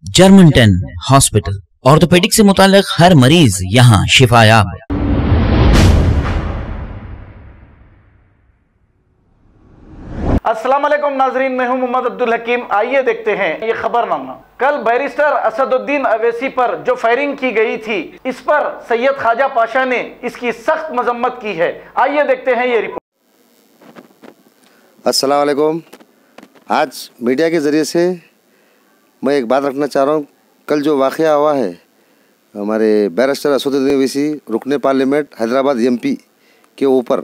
Germanton hospital, orthopaedic से मुताल्लिक हर मरीज यहाँ शिफायाब। अस्सलाम वालेकुम नाजरीन, मैं हूं मोहम्मद अब्दुल हकीम। आइए देखते हैं ये खबरनामा। कल बैरिस्टर असदुद्दीन अवैसी पर जो फायरिंग की गई थी, इस पर सैयद ख्वाजा पाशा ने इसकी सख्त मजम्मत की है। आइए देखते हैं ये रिपोर्ट। अस्सलाम वालेकुम। आज मीडिया के ज़रिए से मैं एक बात रखना चाह रहा हूँ। कल जो वाक़या हुआ है हमारे बैरिस्टर असदुद्दीन अवैसी रुकने पार्लियामेंट हैदराबाद एमपी के ऊपर,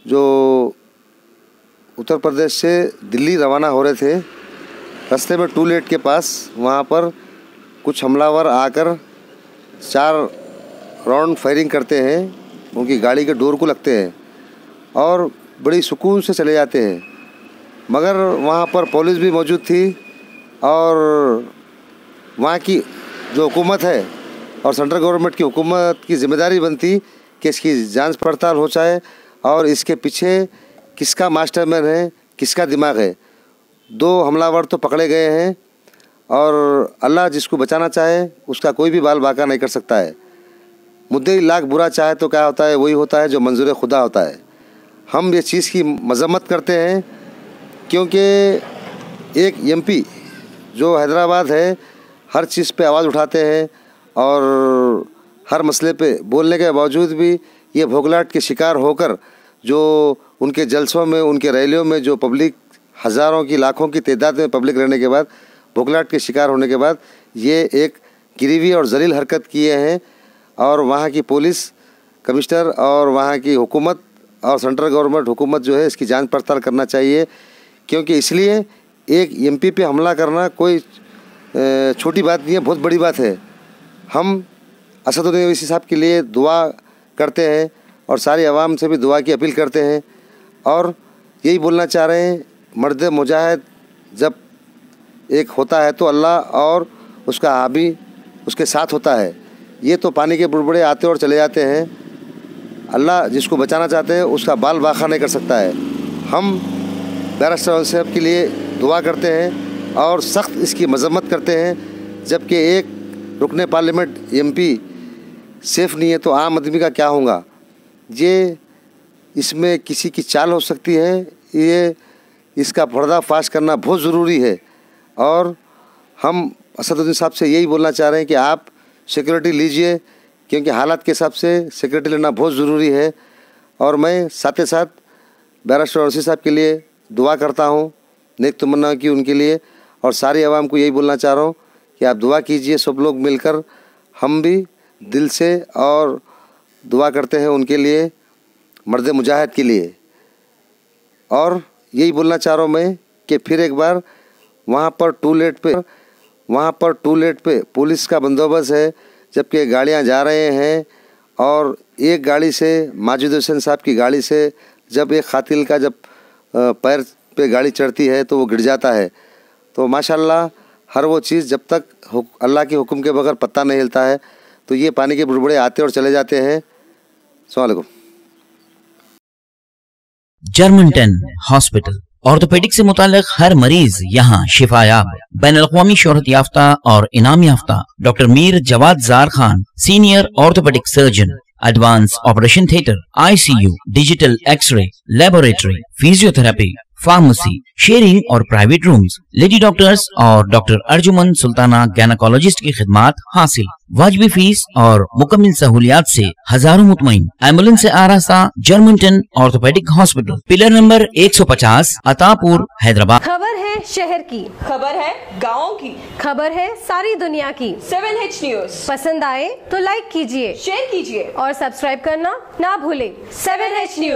जो उत्तर प्रदेश से दिल्ली रवाना हो रहे थे, रास्ते में टूलेट के पास वहाँ पर कुछ हमलावर आकर 4 राउंड फायरिंग करते हैं, उनकी गाड़ी के डोर को लगते हैं और बड़ी सुकून से चले जाते हैं। मगर वहाँ पर पुलिस भी मौजूद थी और वहाँ की जो हुकूमत है और सेंट्रल गवर्नमेंट की हुकूमत की ज़िम्मेदारी बनती कि इसकी जांच पड़ताल हो जाए और इसके पीछे किसका मास्टरमाइंड है, किसका दिमाग है। 2 हमलावर तो पकड़े गए हैं और अल्लाह जिसको बचाना चाहे उसका कोई भी बाल बाका नहीं कर सकता है। मुद्दे लाख बुरा चाहे तो क्या होता है, वही होता है जो मंजूर खुदा होता है। हम ये चीज़ की मजम्मत करते हैं क्योंकि एक एमपी जो हैदराबाद है हर चीज़ पे आवाज़ उठाते हैं और हर मसले पे बोलने के बावजूद भी ये भोगलाट के शिकार होकर जो उनके जलसों में, उनके रैलियों में जो पब्लिक हज़ारों की लाखों की तादाद में पब्लिक रहने के बाद, भोगलाट के शिकार होने के बाद ये एक गिरीवी और जलील हरकत किए हैं। और वहाँ की पुलिस कमिश्नर और वहाँ की हुकूमत और सेंट्रल गवर्नमेंट हुकूमत जो है इसकी जांच पड़ताल करना चाहिए, क्योंकि इसलिए एक एमपी पे हमला करना कोई छोटी बात नहीं है, बहुत बड़ी बात है। हम असदुद्दीन अवैसी साहब के लिए दुआ करते हैं और सारी आवाम से भी दुआ की अपील करते हैं और यही बोलना चाह रहे हैं, मर्द मुजाहिद जब एक होता है तो अल्लाह और उसका हाबी उसके साथ होता है। ये तो पानी के बुड़बुड़े आते और चले जाते हैं, अल्लाह जिसको बचाना चाहते हैं उसका बाल बाका नहीं कर सकता है। हम बैरिस्टर साहब के लिए दुआ करते हैं और सख्त इसकी मजम्मत करते हैं। जबकि एक रुकने पार्लियामेंट एमपी सेफ़ नहीं है तो आम आदमी का क्या होगा। ये इसमें किसी की चाल हो सकती है, ये इसका पर्दाफाश करना बहुत ज़रूरी है। और हम असदुद्दीन साहब से यही बोलना चाह रहे हैं कि आप सिक्योरिटी लीजिए, क्योंकि हालात के हिसाब से सिक्योरिटी लेना बहुत ज़रूरी है। और मैं साथ ही साथ बैरिस्टर अवैसी साहब के लिए दुआ करता हूँ, नेक तमन्ना की उनके लिए, और सारी आवाम को यही बोलना चाह रहा हूँ कि आप दुआ कीजिए सब लोग मिलकर। हम भी दिल से और दुआ करते हैं उनके लिए, मर्द मुजाहिद के लिए। और यही बोलना चाह रहा हूँ मैं कि फिर एक बार वहाँ पर टूलेट पे पुलिस का बंदोबस्त है, जबकि गाड़ियाँ जा रहे हैं और एक गाड़ी से माजिद हुसैन साहब की गाड़ी से जब एक खातिल का जब पैर पे गाड़ी चढ़ती है तो वो गिर जाता है। तो माशाल्लाह हर वो चीज़ जब तक अल्लाह के हुक्म के बगैर पत्ता नहीं हिलता है तो ये पानी के बुड़बुड़े आते और चले जाते हैं। अस्सलाम वालेकुम। जर्मनटन हॉस्पिटल, ऑर्थोपेडिक से मुताल्लिक हर मरीज यहाँ शिफायाब। बैनुल-अक़वामी शोहरत याफ्ता और इनाम याफ्ता doctor Mir Jawad Zar Khan, senior orthopaedic surgeon, advance operation theatre, ICU, digital x ray, laboratory, physiotherapy, pharmacy, sharing और प्राइवेट रूम्स, लेडी डॉक्टर्स और डॉक्टर अर्जुमन सुल्ताना गैनकोलॉजिस्ट की खिदमात हासिल। वाजिबी फीस और मुकम्मल सहूलियात से हजारों मुतमईन। एम्बुलेंस से आरास्ता Germanton orthopaedic hospital, pillar number 150, Attapur, Hyderabad. खबर है शहर की, खबर है गाँव की, खबर है सारी दुनिया की। 7H न्यूज पसंद आए तो लाइक कीजिए, शेयर कीजिए और सब्सक्राइब करना ना भूले। 7H news.